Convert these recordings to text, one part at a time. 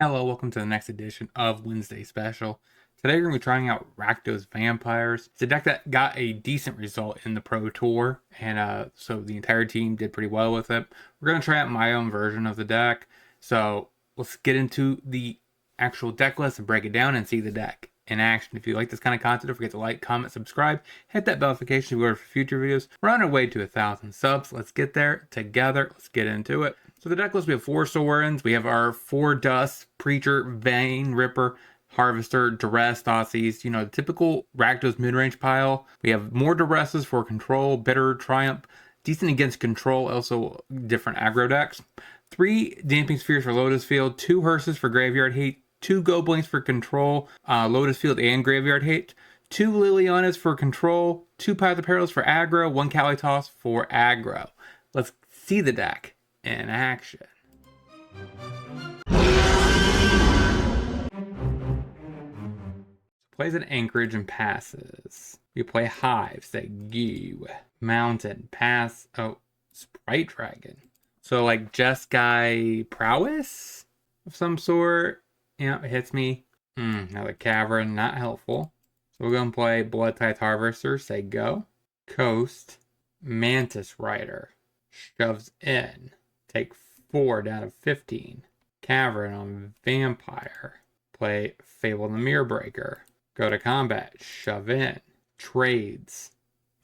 Hello, welcome to the next edition of Wednesday Special. Today we're going to be trying out Rakdos Vampires. It's a deck that got a decent result in the Pro Tour, and so the entire team did pretty well with it. We're going to try out my own version of the deck, so let's get into the actual deck list and break it down and see the deck in action. If you like this kind of content, don't forget to like, comment, subscribe, hit that bell notification to be ordered for future videos. We're on our way to 1,000 subs. Let's get there together. Let's get into it. So the deck list, we have 4 Sorens. We have our 4 Dust, Preacher, Vein, Ripper, Harvester, Duress, Thoughtseize. You know, the typical Rakdos mid-range pile. We have more Duresses for control, Bitter, Triumph, decent against control, also different aggro decks. 3 Damping Spheres for Lotus Field, 2 Hearses for Graveyard Hate, 2 Goblins for control, Lotus Field and Graveyard Hate, 2 Lilianas for control, 2 Path of Perils for aggro, 1 Kalitos for aggro. Let's see the deck in action. Plays an Anchorage and passes. We play Hive, say Goo. Mountain, pass. Oh, Sprite Dragon. So like Jeskai Prowess of some sort. Yeah, it hits me. Another Cavern, not helpful. So we're going to play Blood Tithe Harvester, say go. Coast, Mantis Rider. Shoves in. Take 4 down of 15. Cavern on Vampire. Play Fable the Mirror Breaker. Go to combat. Shove in. Trades.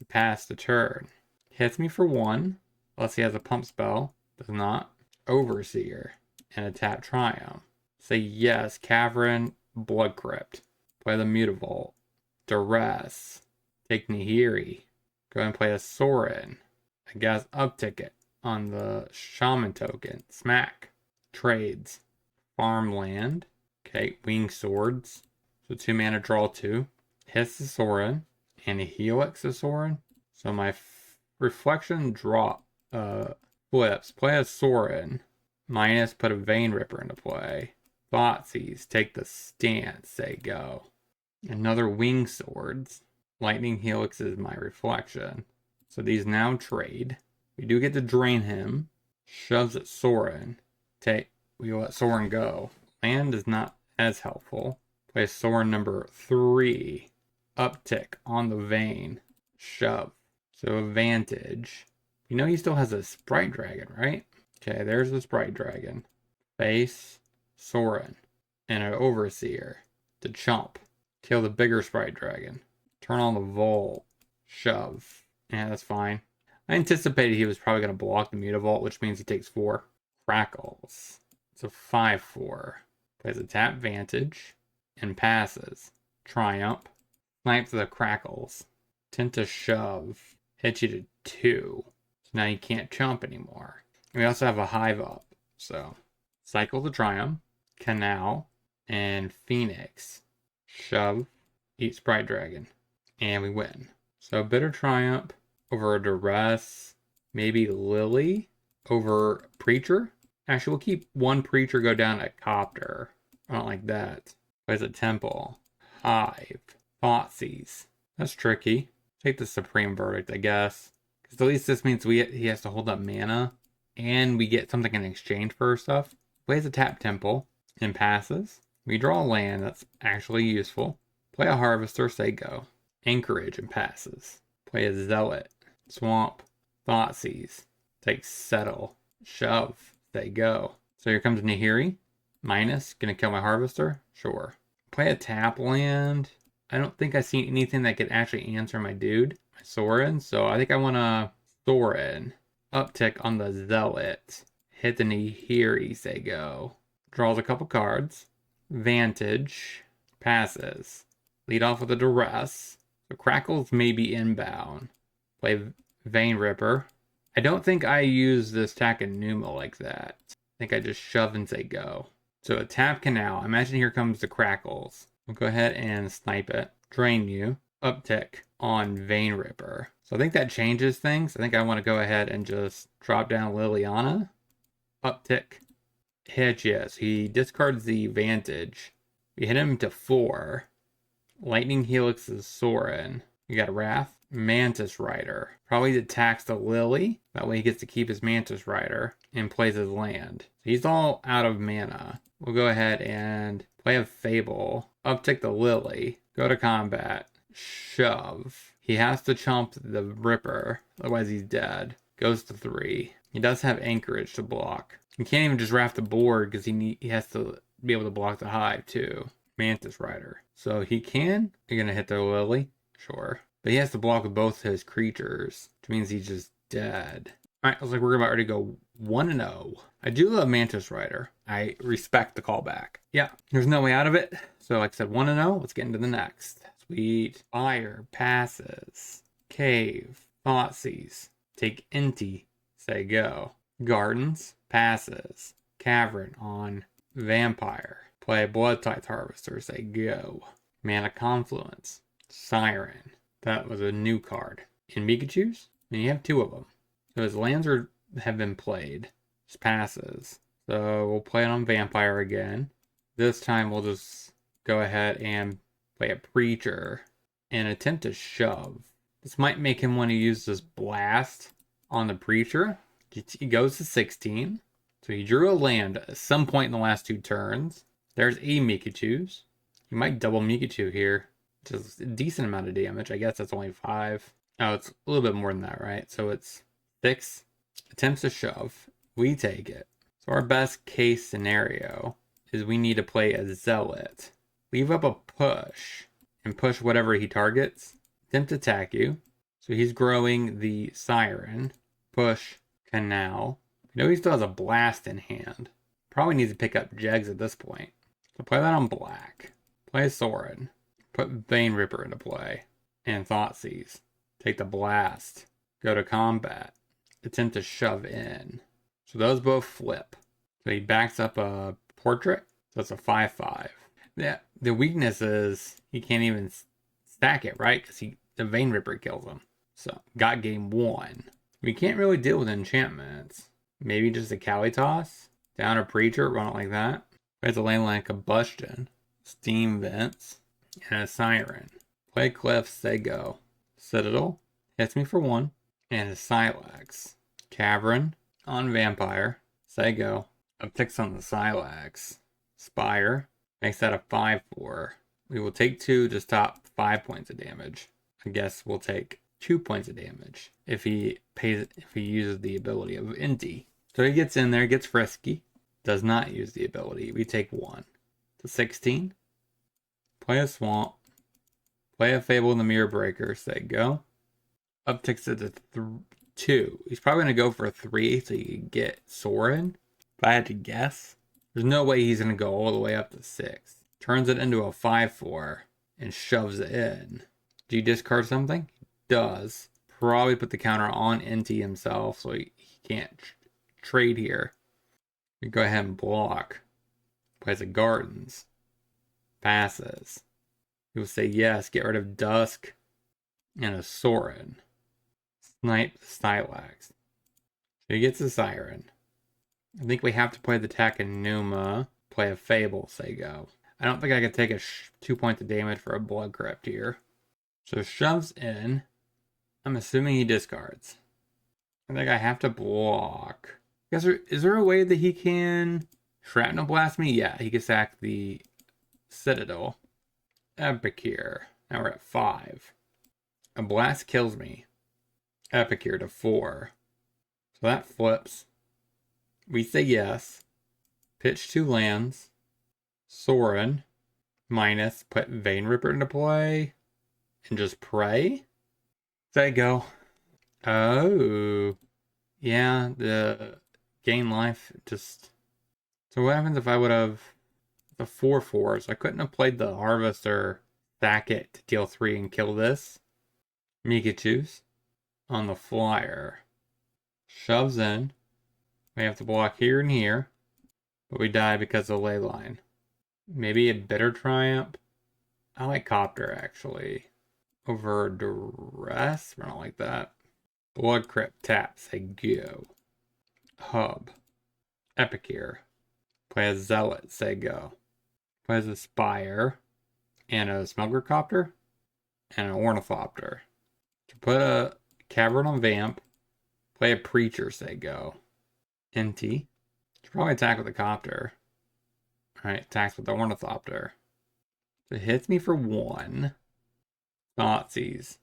Pass the turn. Hits me for 1. Unless he has a pump spell. Does not. Overseer. And a tap Triumph. Say yes. Cavern. Blood Crypt. Play the Mutavault. Duress. Take Nihiri. Go ahead and play a Sorin. I guess uptick it on the Shaman token. Smack. Trades. Farmland. Okay, Wing Swords. So 2 mana, draw 2. Hits the Sorin. And a Helix the Sorin. So my Reflection drop flips. Play a Sorin. Minus, put a Vein Ripper into play. Thoughtseize. Take the stance. Say go. Another Wing Swords. Lightning Helix is my Reflection. So these now trade. We do get to drain him. Shoves at Sorin. We let Sorin go. Land is not as helpful. Play Sorin number 3. Uptick on the Vein. Shove. So advantage. You know he still has a Sprite Dragon, right? Okay, there's the Sprite Dragon. Face Sorin. And an Overseer. To chump. Kill the bigger Sprite Dragon. Turn on the Volt. Shove. Yeah, that's fine. I anticipated he was probably going to block the Mutavault, which means he takes 4. Crackles. It's a 5-4. Plays a tap Vantage. And passes. Triumph. Snipes the Crackles. Tend to shove. Hits you to 2. So now you can't chump anymore. And we also have a Hive up. So, cycle the Triumph. Canal. And Phoenix. Shove. Eat Sprite Dragon. And we win. So Bitter Triumph over a Duress. Maybe Lily over Preacher. Actually, we'll keep 1 Preacher, go down at Copter. I don't like that. Plays a Temple. Hive. Thoughtseize. That's tricky. Take the Supreme Verdict, I guess. Because at least this means he has to hold up mana. And we get something in exchange for our stuff. Plays a Tap Temple. And passes. We draw a land that's actually useful. Play a Harvester, say go. Anchorage and passes. Play a Zealot. Swamp. Thoughtseize. Take Settle. Shove. Say go. So here comes Nihiri. Minus. Gonna kill my Harvester? Sure. Play a tap land. I don't think I see anything that could actually answer my dude. My Sorin. So I think I want to Sorin. Uptick on the Zealot. Hit the Nihiri. Say go. Draws a couple cards. Vantage. Passes. Lead off with a Duress. So Crackles may be inbound. Play Vein Ripper. I don't think I use this Takenuma like that. I think I just shove and say go. So a tap Canal. Imagine here comes the Crackles. We'll go ahead and snipe it. Drain you. Uptick on Vein Ripper. So I think that changes things. I think I want to go ahead and just drop down Liliana. Uptick. Hit, yes. He discards the Vantage. We hit him to 4. Lightning Helix is Sorin. You got a Wrath. Mantis Rider. Probably attacks the Lily. That way he gets to keep his Mantis Rider and plays his land. So he's all out of mana. We'll go ahead and play a Fable. Uptick the Lily. Go to combat. Shove. He has to chomp the Ripper. Otherwise he's dead. Goes to 3. He does have Anchorage to block. He can't even just raft the board because he has to be able to block the Hive too. Mantis Rider. So he can. You're going to hit the Lily. Sure. But he has to block with both his creatures, which means he's just dead. Alright, looks like we're about ready to go 1-0. I do love Mantis Rider. I respect the callback. Yeah, there's no way out of it. So like I said, 1-0. Let's get into the next. Sweet. Fire passes. Cave. Thoughtseize. Take Inti. Say go. Gardens. Passes. Cavern on Vampire. Play Blood Tithe Harvester. Say go. Mana Confluence. Siren. That was a new card. In Pikachu's, and you have 2 of them. So his lands have been played. Just passes. So we'll play it on Vampire again. This time we'll just go ahead and play a Preacher and attempt to shove. This might make him want to use this Blast on the Preacher. He goes to 16. So he drew a land at some point in the last 2 turns. There's a Mikachu's. He might double Mikachu here. Which is a decent amount of damage. I guess that's only 5. Oh, it's a little bit more than that, right? So it's 6. Attempts to shove. We take it. So our best case scenario is we need to play a Zealot. Leave up a push. And push whatever he targets. Attempt to attack you. So he's growing the Siren. Push. Canal. We know he still has a Blast in hand. Probably needs to pick up Jegs at this point. So play that on black. Play Sorin. Put Vein Ripper into play. And Thoughtseize. Take the Blast. Go to combat. Attempt to shove in. So those both flip. So he backs up a Portrait. So it's a 5/5. Yeah, the weakness is he can't even stack it, right? Because the Vein Ripper kills him. So got game 1. We can't really deal with enchantments. Maybe just a Kalitas. Down a Preacher, run it like that. Plays a land like Combustion. Steam Vents. And a Siren. Play Cliff, say go. Citadel. Hits me for 1. And a Silex. Cavern. On Vampire. Say go. Upticks on the Silex. Spire. Makes that a 5/4. We will take 2 to stop 5 points of damage. I guess we'll take 2 points of damage if he uses the ability of Inti. So he gets in there, gets frisky. Does not use the ability. We take 1. To 16. Play a Swamp. Play a Fable in the Mirror Breaker. Say go. Upticks it to 2. He's probably going to go for 3 so you can get Sorin. If I had to guess, there's no way he's going to go all the way up to 6. Turns it into a 5/4 and shoves it in. Do you discard something? He does. Probably put the counter on Inti himself so he can't trade here. We go ahead and block. Plays a Gardens. Passes. He will say yes, get rid of Dusk and a Sorin. Snipe the Silex. So he gets a Siren. I think we have to play the Takenuma. Play a Fable, say go. I don't think I could take a 2 points of damage for a Blood Crypt here. So shoves in. I'm assuming he discards. I think I have to block. Is there a way that he can Shrapnel Blast me? Yeah, he can sack the Citadel. Epicure. Now we're at 5. A Blast kills me. Epicure to 4. So that flips. We say yes. Pitch 2 lands. Sorin. Minus. Put Vein Ripper into play. And just pray. Say go. Oh. Yeah, the gain life just... So what happens if I would have the 4/4s? I couldn't have played the Harvester, stack it to deal 3 and kill this. Mikachu's on the flyer. Shoves in. We have to block here and here. But we die because of ley line. Maybe a Bitter Triumph. I like Copter actually. Over Duress? I don't like that. Blood Crypt tap. Say go. Hub. Epicure. Play a Zealot. Say go. Plays a Spire. And a Smuggler Copter. and an Ornithopter. To put a Cavern on Vamp, play a Preacher, say go. NT. Should probably attack with a Copter. Alright, attacks with the Ornithopter. So it hits me for 1. Thoughtseize.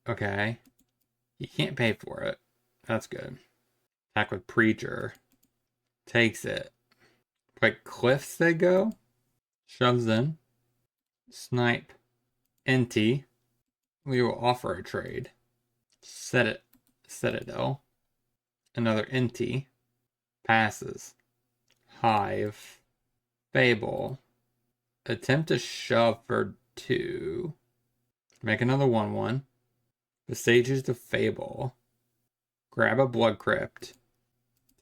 Okay. You can't pay for it. That's good. Attack with Preacher. Takes it. Play Cliffs, they go. Shoves in. Snipe. NT. We will offer a trade. Citadel. Another NT. Passes. Hive. Fable. Attempt to shove for 2. Make another 1/1. Besiege the Fable. Grab a Blood Crypt.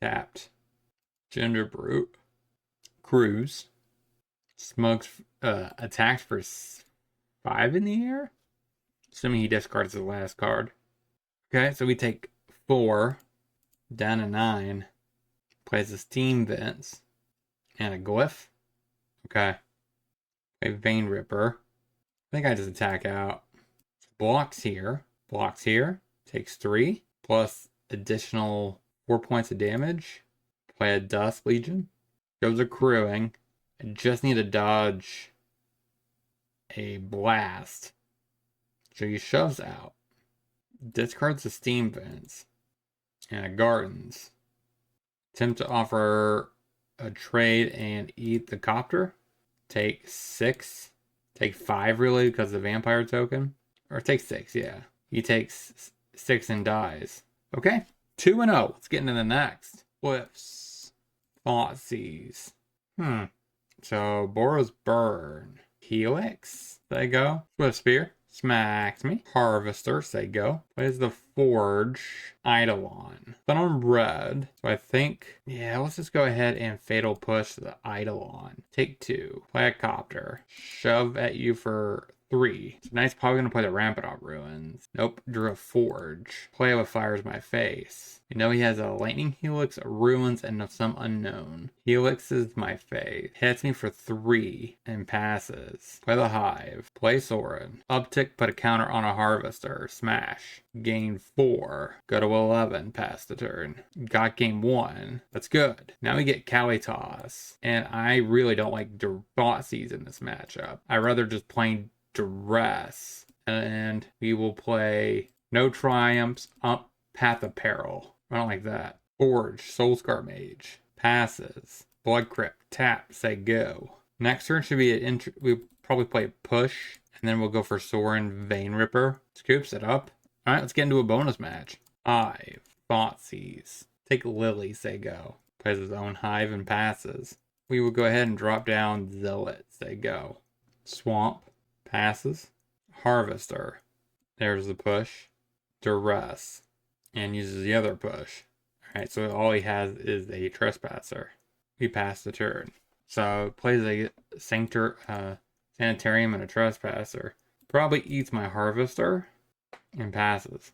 Tapped. Gender Brute. Cruise. Smugs attacks for 5 in the air? Assuming he discards the last card. Okay, so we take 4. Down to 9. Plays a Steam Vents. And a Glyph. Okay. A Vein Ripper. I think I just attack out. Blocks here. Blocks here. Takes 3. Plus additional 4 points of damage. Play a Dust Legion. Goes accruing. I just need to dodge a Blast. So he shoves out. Discards the Steam Vents. And a Gardens. Attempt to offer a trade and eat the Copter. Take 6. Take 5 really because of the Vampire token. Or take 6, yeah. He takes 6 and dies. Okay. 2-0. Let's get into the next. Flips. Thoughtseize. So Boros Burn. Helix. There you go. Swift Spear. Smacks me. Harvester. Say go. Plays the Forge. Eidolon. Then on red. So I think, yeah, let's just go ahead and Fatal Push the Eidolon. Take 2. Play a Copter. Shove at you for 3. So now he's probably going to play the Rampant Ruins. Nope. Drew a Forge. Play what fires my face. You know he has a Lightning Helix, a Ruins, and some unknown. Helix is my face. Hits me for 3 and passes. Play the Hive. Play Sorin. Uptick, put a counter on a Harvester. Smash. Gain 4. Go to 11. Pass the turn. Got game 1. That's good. Now we get Kalitas. And I really don't like Thoughtseize in this matchup. I rather just plain Duress. And we will play No Triumphs. Path of Peril. I don't like that. Forge. Soulscar Mage. Passes. Blood Crypt. Tap. Say go. Next turn should be we probably play Push. And then we'll go for Sorin Vein Ripper. Scoops it up. Alright, let's get into a bonus match. Hive. Thoughtseize. Take Lily. Say go. Plays his own Hive and passes. We will go ahead and drop down Zealot. Say go. Swamp. Passes. Harvester. There's the push. Duress. And uses the other push. Alright, so all he has is a Trespasser. We pass the turn. So plays a Sanitarium and a Trespasser. Probably eats my Harvester. And passes.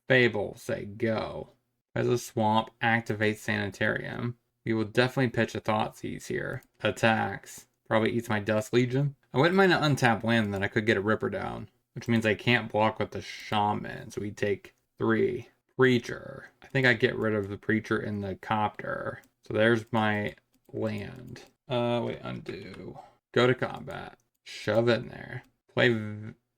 Fable, say go. As a Swamp, activates Sanitarium. We will definitely pitch a Thoughtseize here. Attacks. Probably eats my Dust Legion. I wouldn't mind an untapped land, then I could get a Ripper down. Which means I can't block with the Shaman. So we take 3. Preacher. I think I get rid of the Preacher in the Copter. So there's my land. Wait, undo. Go to combat. Shove it in there. Play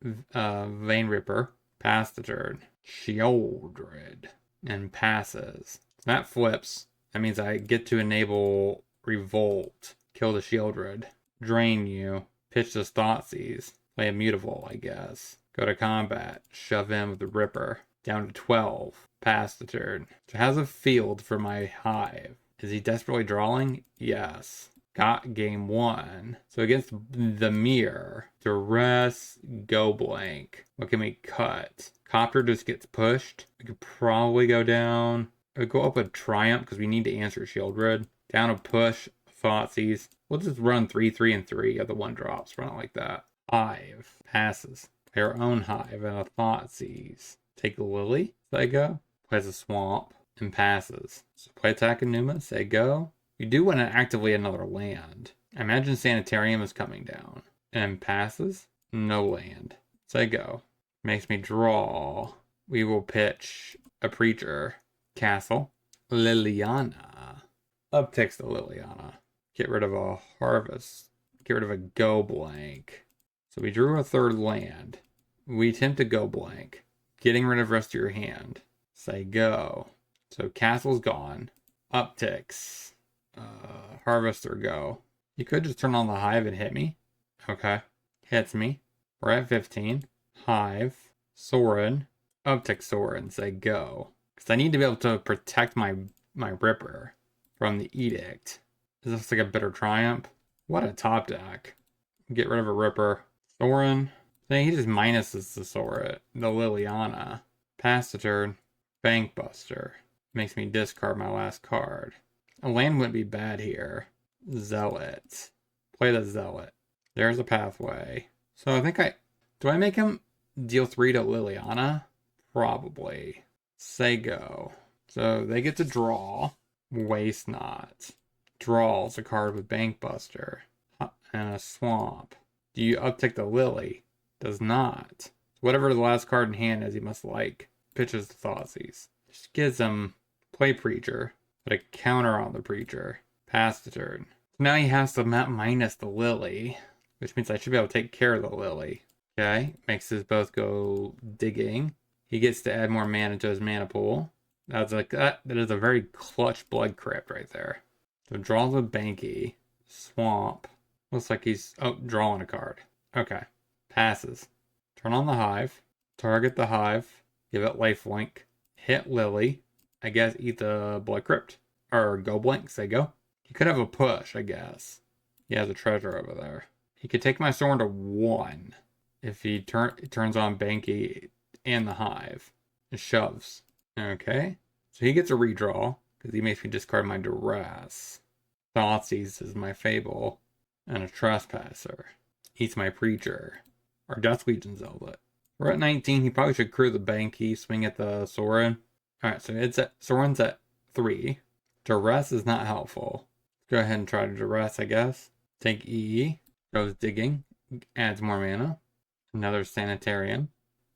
Vein Ripper. Pass the turn. Shieldred. And passes. That flips. That means I get to enable Revolt. Kill the Shieldred. Drain you. Pitch this Thoughtseize. Play a Mutable, I guess. Go to combat. Shove in with the Ripper. Down to 12. Pass the turn. So has a field for my Hive. Is he desperately drawing? Yes. Got game 1. So against the Mirror. Duress. Go blank. What can we cut? Copter just gets pushed. We could probably go down. We go up a Triumph because we need to answer Shieldred. Down a push. Thoughtseize. We'll just run 3, 3, and 3 of the 1 drops. Run it like that. Hive. Passes. Play our own Hive and a Thoughtseize. Take Lily. Say go. Plays a Swamp. And passes. So play attack and Numa. Say go. You do want to activate another land. I imagine Sanitarium is coming down. And passes. No land. Say go. Makes me draw. We will pitch a Preacher. Castle. Liliana. Upticks the Liliana. Get rid of a Harvest. Get rid of a Go Blank. So we drew a third land. We attempt to Go Blank. Getting rid of rest of your hand. Say go. So Castle's gone. Upticks. Harvester go. You could just turn on the Hive and hit me. Okay. Hits me. We're at 15. Hive. Sorin. Uptick Sorin. Say go. Because I need to be able to protect my Ripper from the Edict. Is this like a Bitter Triumph? What a top deck. Get rid of a Ripper. Sorin. He just minuses the Sorin. The Liliana. Pass the turn. Bank Buster. Makes me discard my last card. A land wouldn't be bad here. Zealot. Play the Zealot. There's a pathway. So I think do I make him deal 3 to Liliana? Probably. Say go. So they get to draw. Waste not. Draws a card with Bank Buster. And a Swamp. Do you uptick the Lily? Does not. Whatever the last card in hand is, he must like. Pitches the Thoughtseize. Just gives him play Preacher. Put a counter on the Preacher. Pass the turn. So now he has to minus the Lily. Which means I should be able to take care of the Lily. Okay. Makes us both go digging. He gets to add more mana to his mana pool. That's like that is a very clutch Blood Crypt right there. So draws a Banky. Swamp. Looks like he's drawing a card. Okay. Passes. Turn on the Hive. Target the Hive. Give it lifelink. Hit Lily. I guess eat the Blood Crypt. Or go blank. Say go. He could have a push, I guess. He has a treasure over there. He could take my sword to 1. If he turns on Banky and the Hive. And shoves. Okay. So he gets a redraw. Because he makes me discard my Duress. Thoughtseize is my Fable. And a Trespasser. Eats my Preacher. Or Death Legion Zealot. We're at 19. He probably should crew the Banky, swing at the Sorin. Alright, so Sorin's at 3. Duress is not helpful. Go ahead and try to Duress, I guess. Take EE. Goes digging. Adds more mana. Another Sanitarium.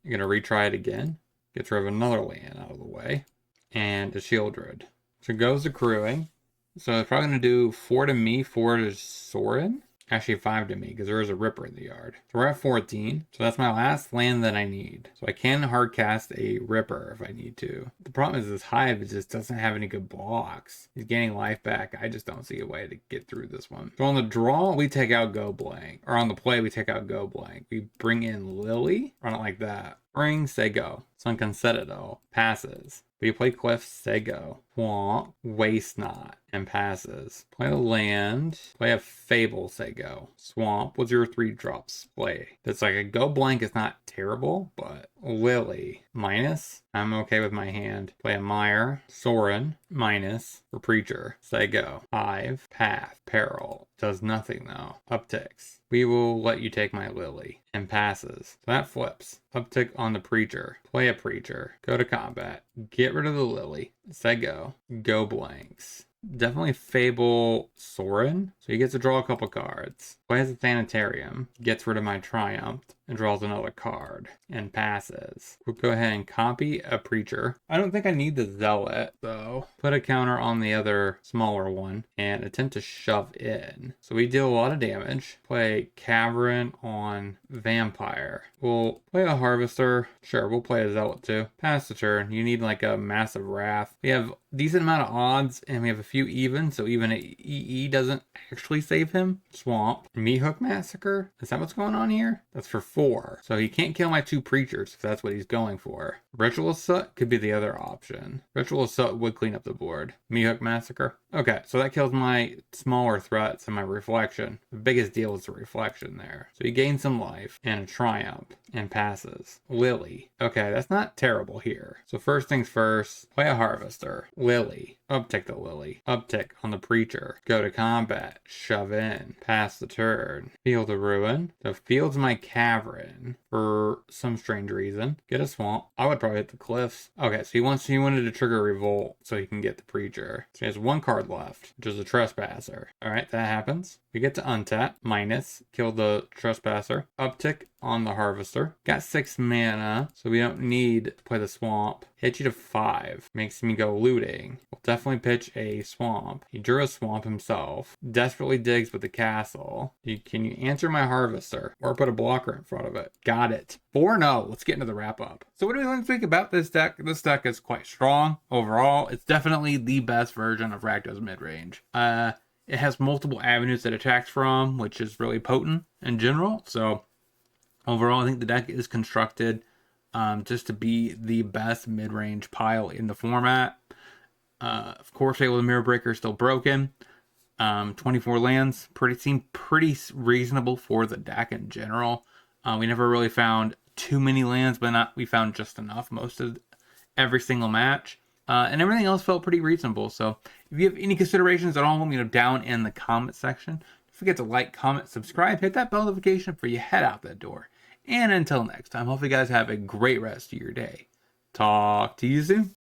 You're going to retry it again. Gets rid of another land out of the way. And a Shieldred. So goes accruing. So it's probably going to do 4 to me, 4 to Sorin. Actually 5 to me, because there is a Ripper in the yard. So we're at 14. So that's my last land that I need. So I can hard cast a Ripper if I need to. The problem is this Hive just doesn't have any good blocks. He's gaining life back. I just don't see a way to get through this one. So on the draw, we take out Go Blank. Or on the play, we take out Go Blank. We bring in Lily. Run it like that. Bring, say go. Sunken Citadel. Passes. We play Cliff, say go. Swamp, waste not, and passes. Play a land. Play a Fable, say go. Swamp, what's your 3 drops? Play. That's like a go blank is not terrible, but Lily, minus. I'm okay with my hand. Play a Mire. Sorin, minus. For Preacher, say go. Hive, Path, Peril. Does nothing though. Upticks. We will let you take my Lily. And passes. So that flips. Uptick on the Preacher. Play a Preacher. Go to combat. Get rid of the Lily. Say go. Go blanks. Definitely Fable Sorin. So he gets to draw a couple cards. Plays a Sanitarium. Gets rid of my Triumph. And draws another card. And passes. We'll go ahead and copy a Preacher. I don't think I need the Zealot though. Put a counter on the other smaller one. And attempt to shove in. So we deal a lot of damage. Play Cavern on Vampire. We'll play a Harvester. Sure, we'll play a Zealot too. Pass the turn. You need like a massive Wrath. We have decent amount of odds and we have a few even. So even an EE doesn't actually save him. Swamp. Meat Hook Massacre. Is that what's going on here? That's for 4. So he can't kill my 2 Preachers if that's what he's going for. Ritual Soot could be the other option. Ritual Soot would clean up the board. Meat Hook Massacre. Okay, so that kills my smaller threats and my Reflection. The biggest deal is the Reflection there. So he gains some life and a Triumph and passes. Lily. Okay, that's not terrible here. So first things first, play a Harvester. Lily. Uptick the Lily. Uptick on the Preacher. Go to combat. Shove in. Pass the turn. Field of Ruin. So field's my Cavern for some strange reason. Get a Swamp. I would probably hit the Cliffs. Okay, so he wanted to trigger Revolt so he can get the Preacher. So he has 1 card left, which is a Trespasser. Alright, that happens. We get to untap. Minus. Kill the Trespasser. Uptick on the Harvester. Got 6 mana, so we don't need to play the Swamp. Hit you to 5. Makes me go looting. We'll definitely pitch a Swamp. He drew a Swamp himself. Desperately digs with the castle. Can you answer my Harvester? Or put a blocker in front of it. Got it. 4-0. Let's get into the wrap-up. So what do we think about this deck? This deck is quite strong overall. It's definitely the best version of Rakdos midrange. It has multiple avenues it attacks from, which is really potent in general. So overall, I think the deck is constructed just to be the best mid-range pile in the format. Of course, Able the Mirror Breaker is still broken. 24 lands seem pretty reasonable for the deck in general. We never really found too many lands, but we found just enough most of every single match. And everything else felt pretty reasonable. So if you have any considerations at all, let me know down in the comment section. Don't forget to like, comment, subscribe, hit that bell notification before you head out that door. And until next time, hope you guys have a great rest of your day. Talk to you soon.